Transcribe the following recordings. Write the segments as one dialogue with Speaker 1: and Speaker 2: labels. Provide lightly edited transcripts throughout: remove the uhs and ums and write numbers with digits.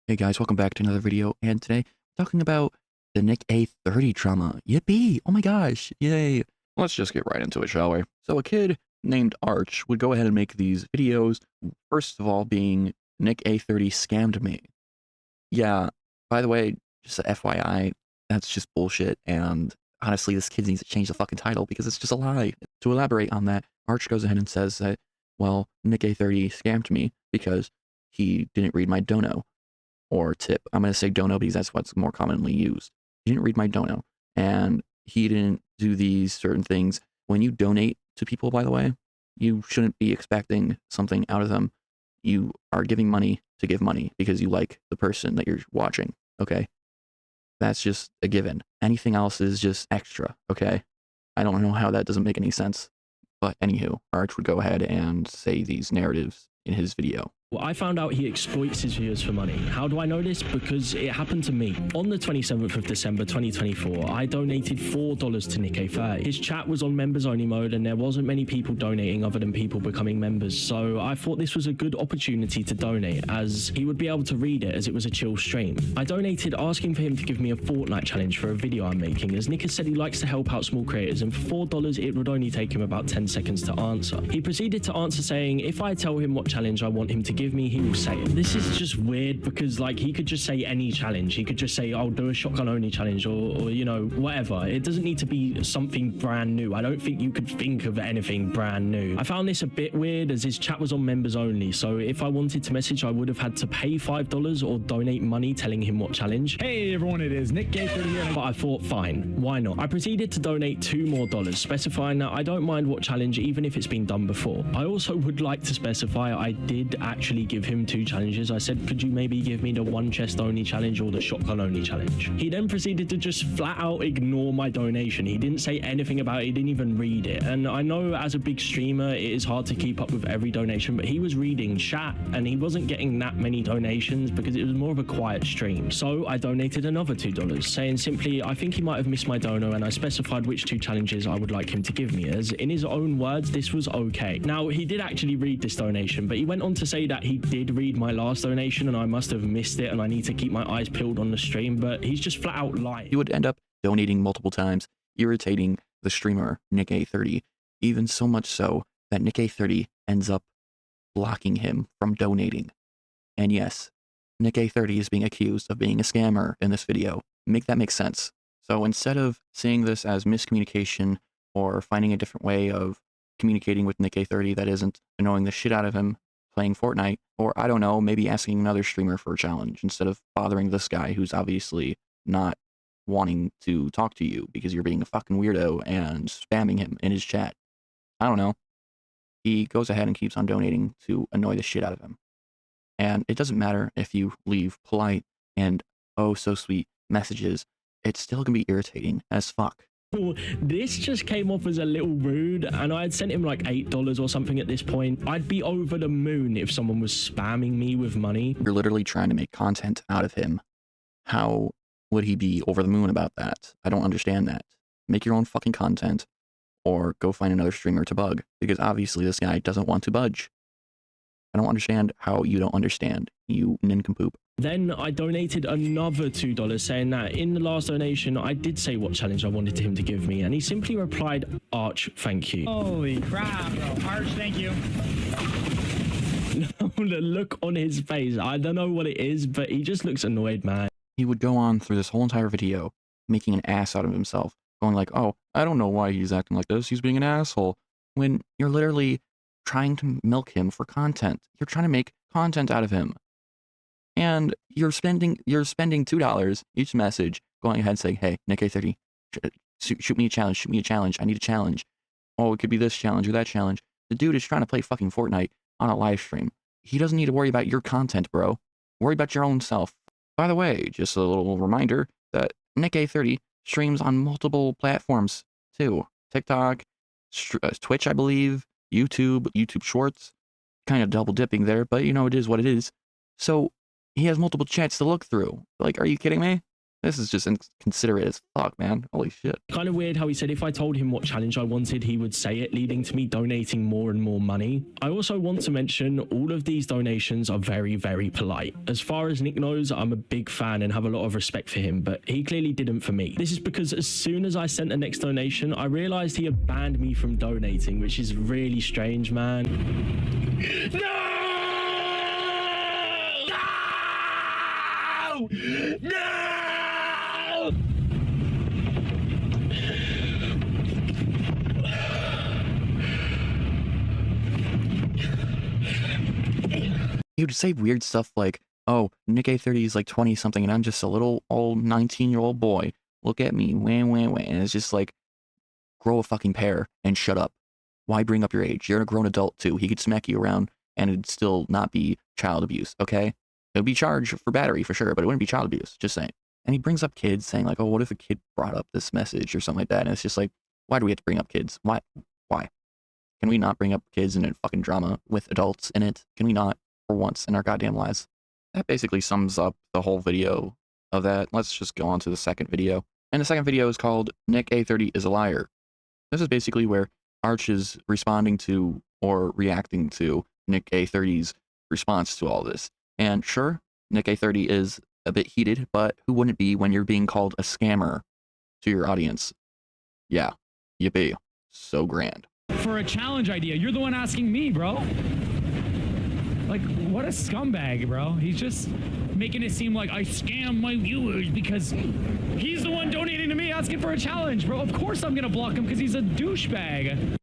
Speaker 1: Hey guys, welcome back to another video, and today we're talking about the Nick A30 trauma. Yippee! Oh my gosh, yay! Let's just get right into it, shall we? So a kid named Arch would go ahead and make these videos, first of all being Nick A30 scammed me. Yeah, by the way, just a FYI, that's just bullshit, and honestly, this kid needs to change the fucking title because it's just a lie. To elaborate on that, Arch goes ahead and says that, well, Nick A30 scammed me because he didn't read my dono or tip. I'm going to say dono because that's what's more commonly used. He didn't read my dono, and he didn't do these certain things. When you donate to people, by the way, you shouldn't be expecting something out of them. You are giving money to give money because you like the person that you're watching, okay? That's just a given. Anything else is just extra, okay? I don't know how that doesn't make any sense. But anywho, Arch would go ahead and say these narratives in his video.
Speaker 2: Well, I found out he exploits his viewers for money. How do I know this? Because it happened to me. On the 27th of December 2024, I donated $4 to Nick A30. His chat was on members only mode and there wasn't many people donating other than people becoming members. So I thought this was a good opportunity to donate as he would be able to read it as it was a chill stream. I donated asking for him to give me a Fortnite challenge for a video I'm making, as Nick has said he likes to help out small creators, and for $4 it would only take him about 10 seconds to answer. He proceeded to answer saying if I tell him what challenge I want him to give me, he will say it. This is just weird because like he could just say any challenge. He could just say I'll do a shotgun only challenge or you know, whatever. It doesn't need to be something brand new. I don't think you could think of anything brand new. I found this a bit weird as his chat was on members only, so if I wanted to message I would have had to pay $5 or donate money telling him what challenge.
Speaker 3: Hey everyone, it is Nick A30 here.
Speaker 2: But I thought fine, why not? I proceeded to donate $2 more, specifying that I don't mind what challenge even if it's been done before. I also would like to specify I did actually give him 2 challenges. I said, could you maybe give me the one chest only challenge or the shotgun only challenge? He then proceeded to just flat out ignore my donation. He didn't say anything about it. He didn't even read it. And I know as a big streamer, it is hard to keep up with every donation, but he was reading chat and he wasn't getting that many donations because it was more of a quiet stream. So I donated another $2, saying simply, I think he might have missed my dono, and I specified which 2 challenges I would like him to give me, as in his own words, this was okay. Now, he did actually read this donation, but he went on to say that he did read my last donation and I must have missed it and I need to keep my eyes peeled on the stream, but he's just flat out lying.
Speaker 1: He would end up donating multiple times, irritating the streamer Nick A30, even so much so that Nick A30 ends up blocking him from donating. And yes, Nick A30 is being accused of being a scammer in this video. Make that make sense. So instead of seeing this as miscommunication or finding a different way of communicating with Nick A30 that isn't annoying the shit out of him playing Fortnite, or I don't know, maybe asking another streamer for a challenge instead of bothering this guy who's obviously not wanting to talk to you because you're being a fucking weirdo and spamming him in his chat. I don't know. He goes ahead and keeps on donating to annoy the shit out of him. And it doesn't matter if you leave polite and oh so sweet messages, it's still gonna be irritating as fuck.
Speaker 2: This just came off as a little rude, and I had sent him like $8 or something at this point. I'd be over the moon if someone was spamming me with money.
Speaker 1: You're literally trying to make content out of him. How would he be over the moon about that? I don't understand that. Make your own fucking content or go find another streamer to bug, because obviously this guy doesn't want to budge. I don't understand how you don't understand, you nincompoop.
Speaker 2: Then I donated another $2, saying that in the last donation, I did say what challenge I wanted him to give me, and he simply replied, Arch, thank you.
Speaker 3: Holy crap, Arch, thank you.
Speaker 2: The look on his face, I don't know what it is, but he just looks annoyed, man.
Speaker 1: He would go on through this whole entire video, making an ass out of himself, going like, oh, I don't know why he's acting like this, he's being an asshole, when you're literally trying to milk him for content. You're trying to make content out of him. And you're spending $2 each message, going ahead and saying, hey, Nick A30, shoot me a challenge, I need a challenge. Oh, it could be this challenge or that challenge. The dude is trying to play fucking Fortnite on a live stream. He doesn't need to worry about your content, bro. Worry about your own self. By the way, just a little reminder that Nick A30 streams on multiple platforms too. TikTok, Twitch, I believe, YouTube Shorts. Kind of double dipping there, but you know, it is what it is. So he has multiple chats to look through. Like, are you kidding me? This is just inconsiderate as fuck, man. Holy shit.
Speaker 2: Kind of weird how he said if I told him what challenge I wanted, he would say it, leading to me donating more and more money. I also want to mention all of these donations are very, very polite. As far as Nick knows, I'm a big fan and have a lot of respect for him, but he clearly didn't for me. This is because as soon as I sent the next donation, I realized he had banned me from donating, which is really strange, man. No! No!
Speaker 1: He would say weird stuff like, oh, Nick A30 is like 20 something and I'm just a little old 19-year-old boy. Look at me, wah, wah, wah. And it's just like, grow a fucking pair and shut up. Why bring up your age? You're a grown adult too. He could smack you around and it'd still not be child abuse, okay? It would be charged for battery for sure, but it wouldn't be child abuse, just saying. And he brings up kids saying like, oh, what if a kid brought up this message or something like that? And it's just like, why do we have to bring up kids? Why? Can we not bring up kids in a fucking drama with adults in it? Can we not, for once in our goddamn lives? That basically sums up the whole video of that. Let's just go on to the second video. And the second video is called Nick A30 is a liar. This is basically where Arch is responding to or reacting to Nick A30's response to all this. And sure, Nick A30 is a bit heated, but who wouldn't be when you're being called a scammer to your audience? Yeah, you be. So grand.
Speaker 3: For a challenge idea, you're the one asking me, bro. Like, what a scumbag, bro. He's just making it seem like I scam my viewers because he's the one donating to me asking for a challenge, bro. Of course I'm gonna block him because he's a douchebag.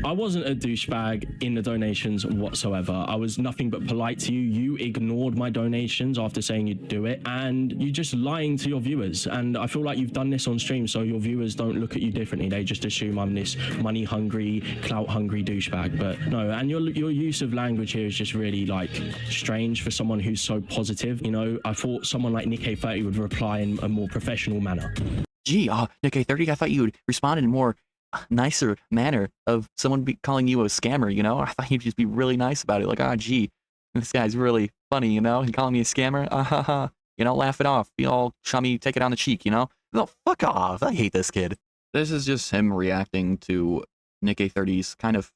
Speaker 2: I wasn't a douchebag in the donations whatsoever. I was nothing but polite to you. You ignored my donations after saying you'd do it, and you're just lying to your viewers. And I feel like you've done this on stream so your viewers don't look at you differently. They just assume I'm this money-hungry, clout-hungry douchebag. But no, and your use of language here is just really, like, strange for someone who's so positive. You know, I thought someone like Nick A30 would reply in a more professional manner.
Speaker 1: Gee, Nick A30, I thought you would respond in a more nicer manner of someone calling you a scammer, you know? I thought you'd just be really nice about it. Like, gee, this guy's really funny, you know? He calling me a scammer? You know, laugh it off. Be all chummy, take it on the cheek, you know? No, fuck off. I hate this kid. This is just him reacting to Nick A30's kind of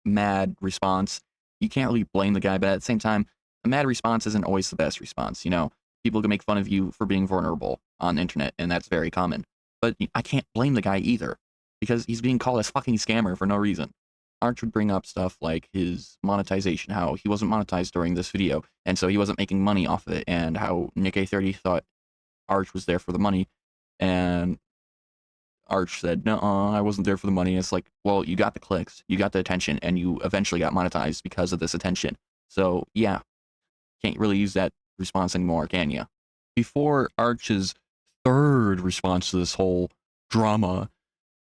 Speaker 1: mad response. You can't really blame the guy, but at the same time, a mad response isn't always the best response, you know? People can make fun of you for being vulnerable on the internet, and that's very common. But I can't blame the guy either, because he's being called a fucking scammer for no reason. Arch would bring up stuff like his monetization, how he wasn't monetized during this video, and so he wasn't making money off of it, and how Nick A30 thought Arch was there for the money, and Arch said, no, I wasn't there for the money. It's like, well, you got the clicks, you got the attention, and you eventually got monetized because of this attention. So, yeah, can't really use that response anymore, can you? Before Arch's third response to this whole drama,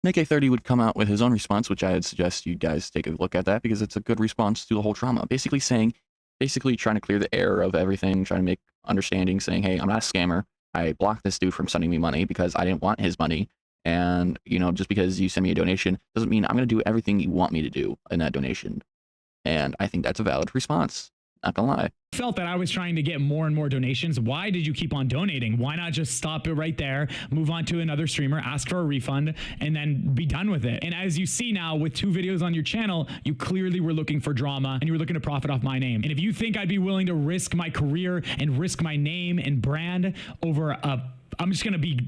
Speaker 1: Nick A30 would come out with his own response, which I'd suggest you guys take a look at that because it's a good response to the whole drama. Basically trying to clear the air of everything, trying to make understanding, saying, hey, I'm not a scammer. I blocked this dude from sending me money because I didn't want his money. And, you know, just because you send me a donation doesn't mean I'm going to do everything you want me to do in that donation. And I think that's a valid response. Not gonna lie.
Speaker 3: Felt that I was trying to get more and more donations. Why did you keep on donating? Why not just stop it right there, move on to another streamer, ask for a refund, and then be done with it? And as you see now with 2 videos on your channel, you clearly were looking for drama and you were looking to profit off my name. And if you think I'd be willing to risk my career and risk my name and brand over I'm just gonna be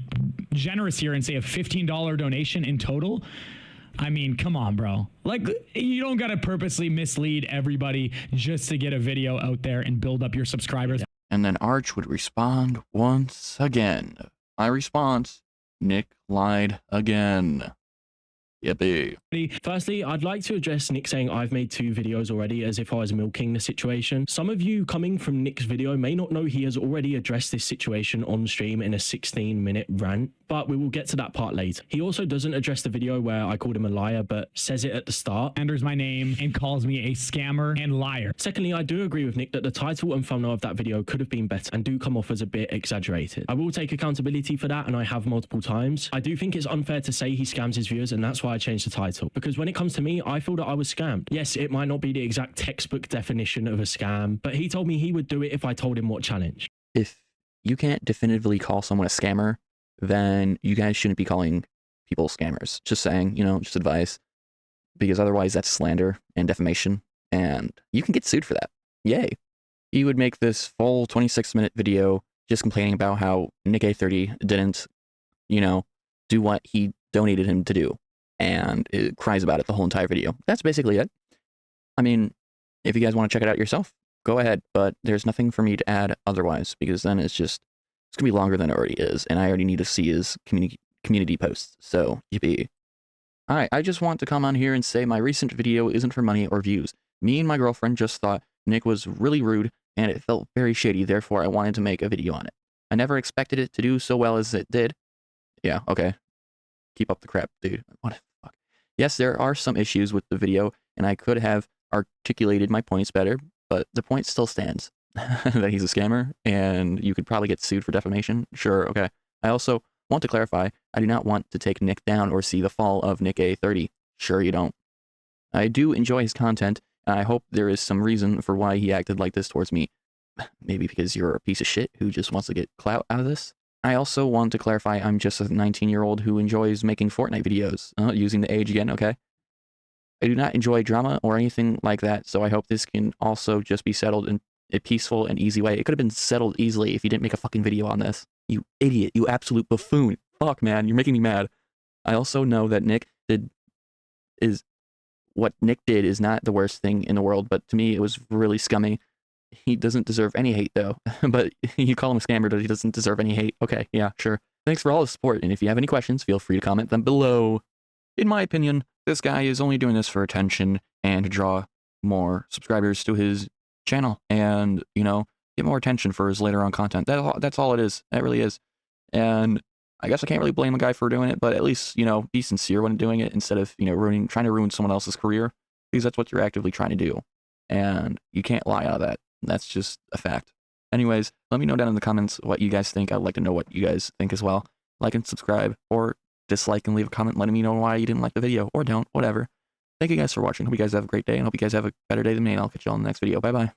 Speaker 3: generous here and say a $15 donation in total, I mean, come on, bro. Like, you don't gotta purposely mislead everybody just to get a video out there and build up your subscribers.
Speaker 1: And then Arch would respond once again. My response, Nick lied again. Yippee.
Speaker 2: Firstly, I'd like to address Nick saying I've made 2 videos already as if I was milking the situation. Some of you coming from Nick's video may not know he has already addressed this situation on stream in a 16-minute rant, but we will get to that part later. He also doesn't address the video where I called him a liar, but says it at the start.
Speaker 3: Enters my name and calls me a scammer and liar.
Speaker 2: Secondly, I do agree with Nick that the title and thumbnail of that video could have been better and do come off as a bit exaggerated. I will take accountability for that, and I have multiple times. I do think it's unfair to say he scams his viewers, and that's why I changed the title. Because when it comes to me, I feel that I was scammed. Yes, it might not be the exact textbook definition of a scam, but he told me he would do it if I told him what challenge.
Speaker 1: If you can't definitively call someone a scammer, then you guys shouldn't be calling people scammers. Just saying, just advice, because otherwise that's slander and defamation, and you can get sued for that. Yay. He would make this full 26-minute video just complaining about how Nick A30 didn't, do what he donated him to do, and it cries about it the whole entire video. That's basically it. I mean, if you guys want to check it out yourself, go ahead, but there's nothing for me to add otherwise, because then it's going to be longer than it already is, and I already need to see his community posts, so yippee. Alright, I just want to come on here and say my recent video isn't for money or views. Me and my girlfriend just thought Nick was really rude, and it felt very shady, therefore I wanted to make a video on it. I never expected it to do so well as it did. Yeah, okay. Keep up the crap, dude. What the fuck? Yes, there are some issues with the video, and I could have articulated my points better, but the point still stands. That he's a scammer, and you could probably get sued for defamation. Sure, okay. I also want to clarify, I do not want to take Nick down or see the fall of Nick A30. Sure you don't. I do enjoy his content, and I hope there is some reason for why he acted like this towards me. Maybe because you're a piece of shit who just wants to get clout out of this. I also want to clarify I'm just a 19-year-old who enjoys making Fortnite videos. Using the age again, okay? I do not enjoy drama or anything like that, so I hope this can also just be settled in a peaceful and easy way. It could have been settled easily if you didn't make a fucking video on this. You idiot, you absolute buffoon. Fuck, man, you're making me mad. I also know that what Nick did is not the worst thing in the world, but to me it was really scummy. He doesn't deserve any hate though, but you call him a scammer, but he doesn't deserve any hate. Okay, yeah, sure. Thanks for all the support, and if you have any questions, feel free to comment them below. In my opinion, this guy is only doing this for attention and to draw more subscribers to his channel and, get more attention for his later on content. That's all it is. That really is. And I guess I can't really blame the guy for doing it, but at least, be sincere when doing it instead of, trying to ruin someone else's career, because that's what you're actively trying to do. And you can't lie out of that. That's just a fact. Anyways, let me know down in the comments what you guys think. I'd like to know what you guys think as well. Like and subscribe, or dislike and leave a comment letting me know why you didn't like the video, or don't, whatever. Thank you guys for watching. Hope you guys have a great day, and hope you guys have a better day than me, and I'll catch you all in the next video. Bye-bye.